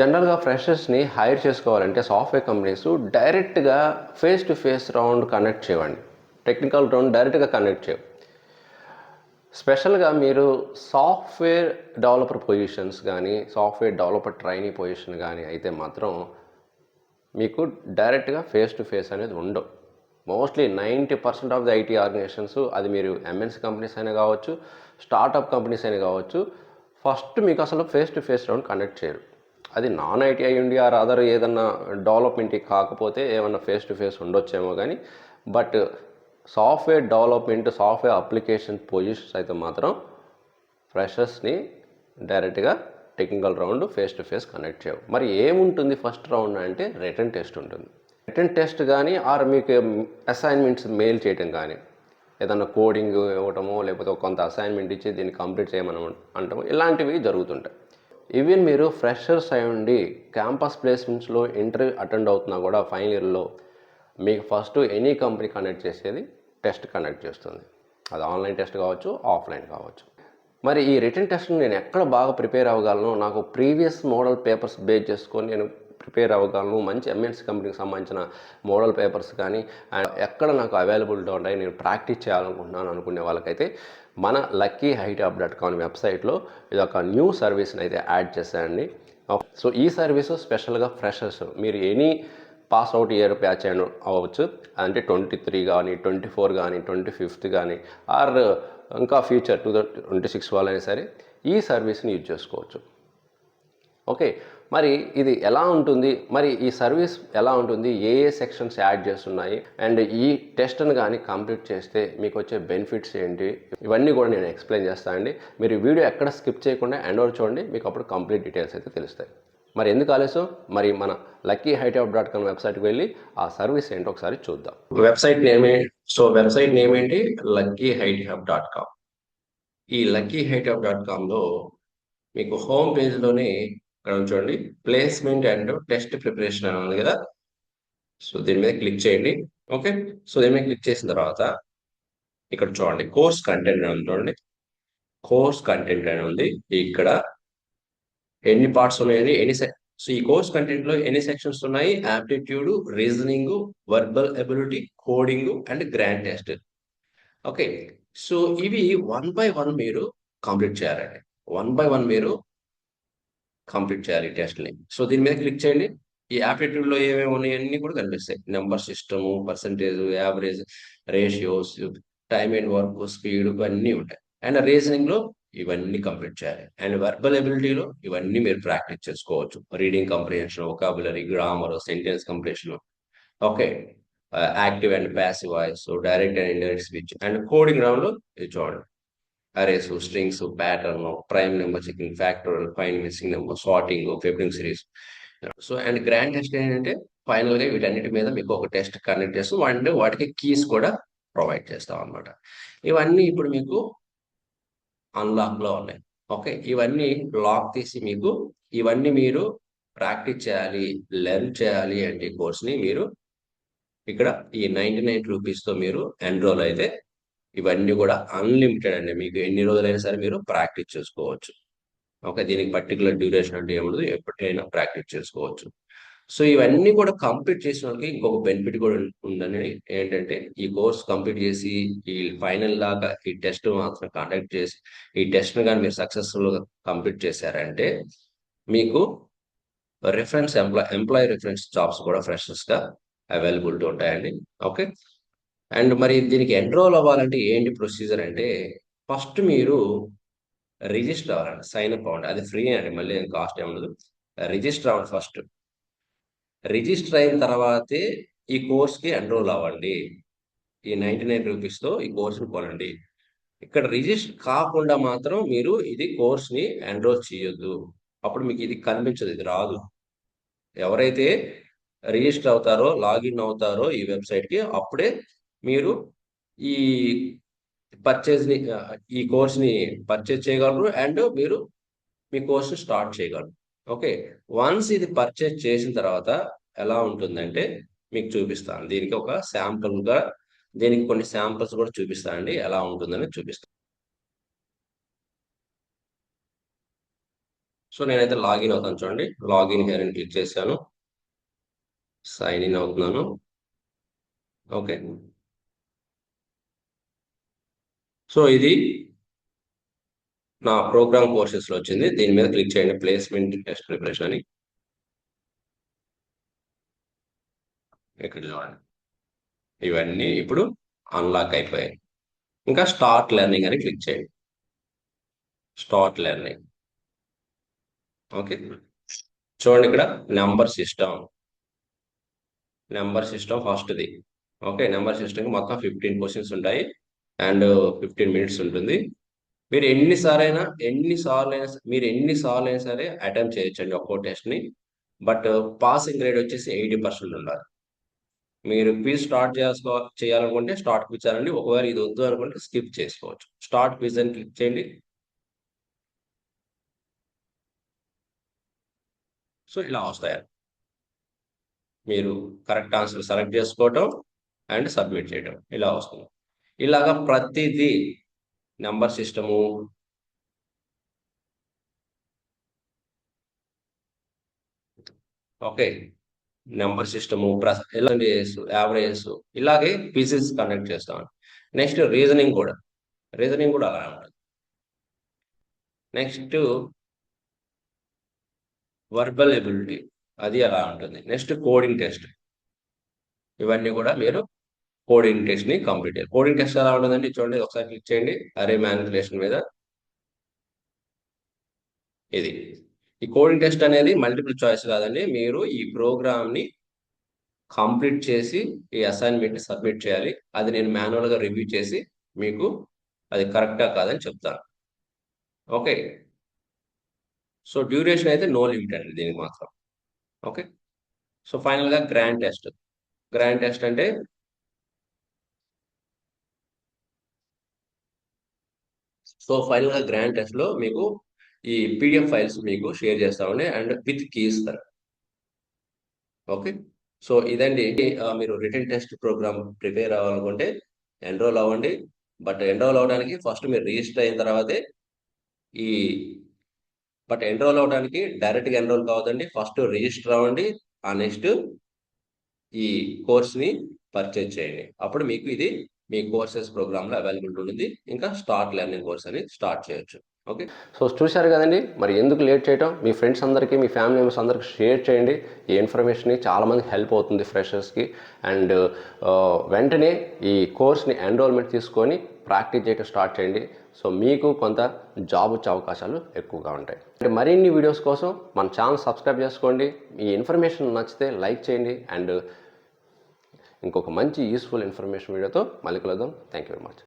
జనరల్‌గా ఫ్రెషర్స్‌ని హైర్ చేసుకోవాలంటే సాఫ్ట్‌వేర్ కంపెనీస్ డైరెక్ట్‌గా face to face round conduct చేయవండి. టెక్నికల్ రౌండ్ డైరెక్ట్‌గా కండక్ట్ చేయవు. స్పెషల్‌గా మీరు సాఫ్ట్‌వేర్ డెవలపర్ పొజిషన్స్ కానీ, సాఫ్ట్‌వేర్ డెవలపర్ ట్రైనీ పొజిషన్ కానీ అయితే మాత్రం మీకు డైరెక్ట్‌గా ఫేస్ టు ఫేస్ అనేది ఉండవు. Mostly 90% of the IT organisations, అది మీరు ఎంఎన్సీ కంపెనీస్ అయినా కావచ్చు, స్టార్టప్ కంపెనీస్ అయినా కావచ్చు, ఫస్ట్ మీకు అసలు face to face round conduct చేయరు. అది నాన్ ఐటీ అయి ఉండి ఆర్ అదర్ ఏదన్నా డెవలప్మెంట్ కాకపోతే ఏమన్నా ఫేస్ టు ఫేస్ ఉండొచ్చేమో కానీ, but software development, software application positions అయితే మాత్రం ఫ్రెషర్స్ని డైరెక్ట్గా technical round face to face connect చేయవు. మరి ఏముంటుంది ఫస్ట్ రౌండ్ అంటే రిటర్న్ టెస్ట్ ఉంటుంది. రిటర్న్ టెస్ట్ కానీ ఆర్ మీకు అసైన్మెంట్స్ మెయిల్ చేయటం కానీ, ఏదన్నా కోడింగ్ ఇవ్వటమో లేకపోతే కొంత అసైన్మెంట్ ఇచ్చి దీన్ని కంప్లీట్ చేయమని అంటాము, ఇలాంటివి జరుగుతుంటాయి. ఈవెన్ మీరు ఫ్రెషర్స్ అయి ఉండి క్యాంపస్ ప్లేస్మెంట్స్లో ఇంటర్వ్యూ అటెండ్ అవుతున్నా కూడా ఫైనల్ ఇయర్లో మీకు ఫస్ట్ ఎనీ కంపెనీ కండక్ట్ చేసేది టెస్ట్ కండక్ట్ చేస్తుంది. అది ఆన్లైన్ టెస్ట్ కావచ్చు, ఆఫ్లైన్ కావచ్చు. మరి ఈ రిటర్న్ టెస్ట్ని నేను ఎక్కడ బాగా ప్రిపేర్ అవ్వగలను, నాకు ప్రీవియస్ మోడల్ పేపర్స్ బేస్ చేసుకొని నేను ప్రిపేర్ అవ్వగలను, మంచి ఎంఎన్సీ కంపెనీకి సంబంధించిన మోడల్ పేపర్స్ కానీ ఎక్కడ నాకు అవైలబిలిటీ ఉంటాయి, నేను ప్రాక్టీస్ చేయాలనుకుంటున్నాను అనుకునే వాళ్ళకైతే మన luckyhiteup.com వెబ్సైట్లో ఇది ఒక న్యూ సర్వీస్ని అయితే యాడ్ చేశానండి. సో ఈ సర్వీసు స్పెషల్గా ఫ్రెషర్స్, మీరు any pass out year batch అవ్వచ్చు, అంటే 23 కానీ 24 కానీ 25th కానీ ఆర్ ఇంకా ఫ్యూచర్ 2026 వాళ్ళైనా సరే ఈ సర్వీస్ని యూజ్ చేసుకోవచ్చు. ఓకే, మరి ఇది ఎలా ఉంటుంది, మరి ఈ సర్వీస్ ఎలా ఉంటుంది, ఏ సెక్షన్స్ యాడ్ చేస్తున్నాయి, అండ్ ఈ టెస్ట్ని కానీ కంప్లీట్ చేస్తే మీకు వచ్చే బెనిఫిట్స్ ఏంటి, ఇవన్నీ కూడా నేను ఎక్స్ప్లెయిన్ చేస్తానండి. మీరు వీడియో ఎక్కడ స్కిప్ చేయకుండా ఎండ్ వరకు చూడండి, మీకు అప్పుడు కంప్లీట్ డీటెయిల్స్ అయితే తెలుస్తాయి. మరి ఎందుకు ఆలస్యం, మరి మన luckyhiteup.com వెబ్సైట్కి వెళ్ళి ఆ సర్వీస్ ఏంటో ఒకసారి చూద్దాం. వెబ్సైట్ నేమ్ ఏంటి, luckyhiteup.com. ఈ luckyhiteup.comలో మీకు హోమ్ పేజ్లోనే ఇక్కడ చూడండి, ప్లేస్మెంట్ అండ్ టెస్ట్ ప్రిపరేషన్ అని ఉంది కదా. సో దీని మీద క్లిక్ చేయండి. ఓకే, సో దీని మీద క్లిక్ చేసిన తర్వాత ఇక్కడ చూడండి కోర్స్ కంటెంట్ అని చూడండి. కోర్స్ కంటెంట్ అని ఉంది. ఇక్కడ ఎన్ని పార్ట్స్ ఉన్నాయని, సో ఈ కోర్స్ కంటెంట్ లో ఎన్ని సెక్షన్స్ ఉన్నాయి, aptitude, reasoning, verbal ability, coding and grand test. Okay, so ఇవి 1 by 1 మీరు కంప్లీట్ చేయాలండి. 1 by 1 మీరు కంప్లీట్ చేయాలి టెస్ట్ని. సో దీని మీద క్లిక్ చేయండి. ఈ యాప్టిట్యూడ్ లో ఏమేమి ఉన్నాయి అన్ని కూడా కనిపిస్తాయి. Number system, percentage, average, ratios, time and work, speed, ఇవన్నీ ఉంటాయి. అండ్ రీజనింగ్ లో ఇవన్నీ కంప్లీట్ చేయాలి. అండ్ వర్బల్ ఎబిలిటీలో ఇవన్నీ మీరు ప్రాక్టీస్ చేసుకోవచ్చు. Reading comprehension, vocabulary, grammar, sentence completion. Okay, active and passive voice, direct and indirect speech. And coding round లో ఇది చూడండి, arrays, strings, pattern, prime number checking, factorial, fine missing number, sorting, ఫిఫ్టింగ్ series. So and grand test ఏంటంటే final గా వీటన్నిటి మీద మీకు ఒక టెస్ట్ కనెక్ట్ చేస్తాం అండ్ వాటికి కీస్ కూడా ప్రొవైడ్ చేస్తాం అనమాట. ఇవన్నీ ఇప్పుడు మీకు అన్లాక్ లో ఉన్నాయి. ఓకే, ఇవన్నీ లాక్ తీసి మీకు ఇవన్నీ మీరు ప్రాక్టీస్ చేయాలి, లెర్న్ చేయాలి అంటే ఈ కోర్స్ని మీరు ఇక్కడ ఈ 99 రూపీస్తో మీరు ఎన్రోల్ అయితే ఇవన్నీ కూడా అన్లిమిటెడ్ అండి. మీకు ఎన్ని రోజులైనా సరే మీరు ప్రాక్టీస్ చేసుకోవచ్చు. ఓకే, దీనికి పర్టికులర్ డ్యూరేషన్ అంటే ఏముండదు, ఎప్పటికైనా ప్రాక్టీస్ చేసుకోవచ్చు. సో ఇవన్నీ కూడా కంప్లీట్ చేసిన వాళ్ళకి ఇంకొక బెనిఫిట్ కూడా ఉందని, ఏంటంటే ఈ కోర్స్ కంప్లీట్ చేసి ఈ ఫైనల్ దాకా ఈ టెస్ట్ మాత్రం కండక్ట్ చేసి ఈ టెస్ట్ కానీ మీరు సక్సెస్ఫుల్గా కంప్లీట్ చేశారంటే మీకు ఎంప్లాయీ రిఫరెన్స్ జాబ్స్ కూడా ఫ్రెషర్స్గా అవైలబిలిటీ ఉంటాయండి. ఓకే, అండ్ మరి దీనికి ఎన్రోల్ అవ్వాలంటే ఏంటి ప్రొసీజర్ అంటే, ఫస్ట్ మీరు రిజిస్టర్ అవ్వాలండి, సైన్ అప్ అవ్వండి. అది ఫ్రీ అండి, మళ్ళీ కాస్ట్ ఏమి ఉండదు. రిజిస్టర్ అవ్వండి ఫస్ట్. రిజిస్టర్ అయిన తర్వాతే ఈ కోర్స్కి ఎన్రోల్ అవ్వండి. ఈ 99 రూపీస్తో ఈ కోర్సుని కొనండి. ఇక్కడ రిజిస్టర్ కాకుండా మాత్రం మీరు ఇది కోర్స్ని ఎన్రోల్ చేయొద్దు. అప్పుడు మీకు ఇది కనిపించదు, ఇది రాదు. ఎవరైతే రిజిస్టర్ అవుతారో, లాగిన్ అవుతారో ఈ వెబ్సైట్కి, అప్పుడే మీరు ఈ ఈ కోర్స్ని పర్చేజ్ చేయగలరు అండ్ మీరు మీ కోర్స్ స్టార్ట్ చేయగలరు. ఓకే, వన్స్ ఇది పర్చేజ్ చేసిన తర్వాత ఎలా ఉంటుందంటే మీకు చూపిస్తాను. దీనికి ఒక శాంపుల్గా, దీనికి కొన్ని శాంపుల్స్ కూడా చూపిస్తానండి, ఎలా ఉంటుందని చూపిస్తాను. సో సో నేనైతే లాగిన్ అవుతాను చూడండి. లాగిన్ హియర్ అని క్లిక్ చేశాను. సైన్ ఇన్ అవుతున్నాను. ఓకే. సో ఇది నా ప్రోగ్రామ్ కోర్సెస్లో వచ్చింది. దీని మీద క్లిక్ చేయండి, ప్లేస్మెంట్ టెస్ట్ ప్రిపరేషన్ అని. ఇక్కడ చూడండి, ఇవన్నీ ఇప్పుడు అన్లాక్ అయిపోయాయి. ఇంకా స్టార్ట్ లెర్నింగ్ అని క్లిక్ చేయండి. Start learning. ఓకే, చూడండి ఇక్కడ నెంబర్ సిస్టమ్ ఫస్ట్ది. ఓకే, నెంబర్ సిస్టమ్ మొత్తం 15 క్వశ్చన్స్ ఉంటాయి అండ్ 15 మినిట్స్ ఉంటుంది. మీరు ఎన్నిసార్లు అయినా సరే అటెంప్ట్ చేయొచ్చండి ఒక్కో టెస్ట్ని. బట్ పాసింగ్ గ్రేడ్ వచ్చేసి 80% ఉండాలి. మీరు క్విజ్ స్టార్ట్ చేయాలనుకుంటే స్టార్ట్ క్విజ్ అనండి. ఒకవేళ ఇది వద్దు అనుకుంటే స్కిప్ చేసుకోవచ్చు. స్టార్ట్ క్విజ్ అని క్లిక్ చేయండి. సో ఇలా వస్తాయి. మీరు కరెక్ట్ ఆన్సర్ సెలెక్ట్ చేసుకోవటం అండ్ సబ్మిట్ చేయటం ఇలా వస్తుంది. ఇలాగా ప్రతిదీ number system, okay, number system averages ఇలాగే క్విజెస్ కండక్ట్ చేస్తాం. నెక్స్ట్ రీజనింగ్ కూడా అలా ఉంటుంది. నెక్స్ట్ వర్బల్ ఎబిలిటీ అది అలా ఉంటుంది. Next coding test. ఇవన్నీ కూడా మీరు కోడింగ్ టెస్ట్ ని కంప్లీట్ చేయాలి. కోడింగ్ టెస్ట్ ఎలా ఉంటుందంటే చూడండి, ఒకసారి క్లిక్ చేయండి అరే మ్యానిపులేషన్ మీద. ఇది ఈ కోడింగ్ టెస్ట్ అనేది మల్టిపుల్ చాయిస్ కాదండి. మీరు ఈ ప్రోగ్రామ్ ని కంప్లీట్ చేసి ఈ అసైన్మెంట్ సబ్మిట్ చేయాలి. అది నేను మాన్యువల్గా రివ్యూ చేసి మీకు అది కరెక్టా కాదని చెప్తాను. ఓకే, సో డ్యూరేషన్ అయితే నో లిమిట్ అండి దీనికి మాత్రం. ఓకే, సో ఫైనల్గా గ్రాండ్ టెస్ట్ అంటే గ్రాండ్ టెస్ట్లో మీకు ఈ పీడిఎఫ్ ఫైల్స్ మీకు షేర్ చేస్తామండి అండ్ విత్ కీ ఇస్తారు. ఓకే, సో ఇదండి. మీరు రిటర్న్ టెస్ట్ ప్రోగ్రామ్ ప్రిపేర్ అవ్వాలనుకుంటే ఎన్రోల్ అవ్వండి. బట్ ఎన్రోల్ అవ్వడానికి ఫస్ట్ మీరు రిజిస్టర్ అయిన తర్వాతే ఈ బట్ ఎన్రోల్ అవ్వడానికి డైరెక్ట్గా ఎన్రోల్ కావద్దండి. ఫస్ట్ రిజిస్టర్ అవ్వండి. ఆ నెక్స్ట్ ఈ కోర్స్ని పర్చేజ్ చేయండి. అప్పుడు మీకు ఇది మీ కోర్సెస్ ప్రోగ్రామ్లో అవైలబిలిటీ ఉంటుంది. ఇంకా స్టార్ట్ లెర్నింగ్ కోర్స్ అని స్టార్ట్ చేయొచ్చు. ఓకే, సో చూశారు కదండి. మరి ఎందుకు లేట్ చేయటం, మీ ఫ్రెండ్స్ అందరికీ, మీ ఫ్యామిలీ మెంబర్స్ అందరికీ షేర్ చేయండి. ఈ ఇన్ఫర్మేషన్ని చాలామందికి హెల్ప్ అవుతుంది ఫ్రెషర్స్కి. అండ్ వెంటనే ఈ కోర్స్ని ఎన్రోల్మెంట్ తీసుకొని ప్రాక్టీస్ చేయడం స్టార్ట్ చేయండి. సో మీకు కొంత జాబ్ వచ్చే అవకాశాలు ఎక్కువగా ఉంటాయి. అంటే మరిన్ని వీడియోస్ కోసం మన ఛానల్ సబ్స్క్రైబ్ చేసుకోండి. ఈ ఇన్ఫర్మేషన్ నచ్చితే లైక్ చేయండి. అండ్ ఇంకొక మంచి యూస్ఫుల్ ఇన్ఫర్మేషన్ వీడియోతో మళ్ళీ కలుద్దాం. Thank you very much.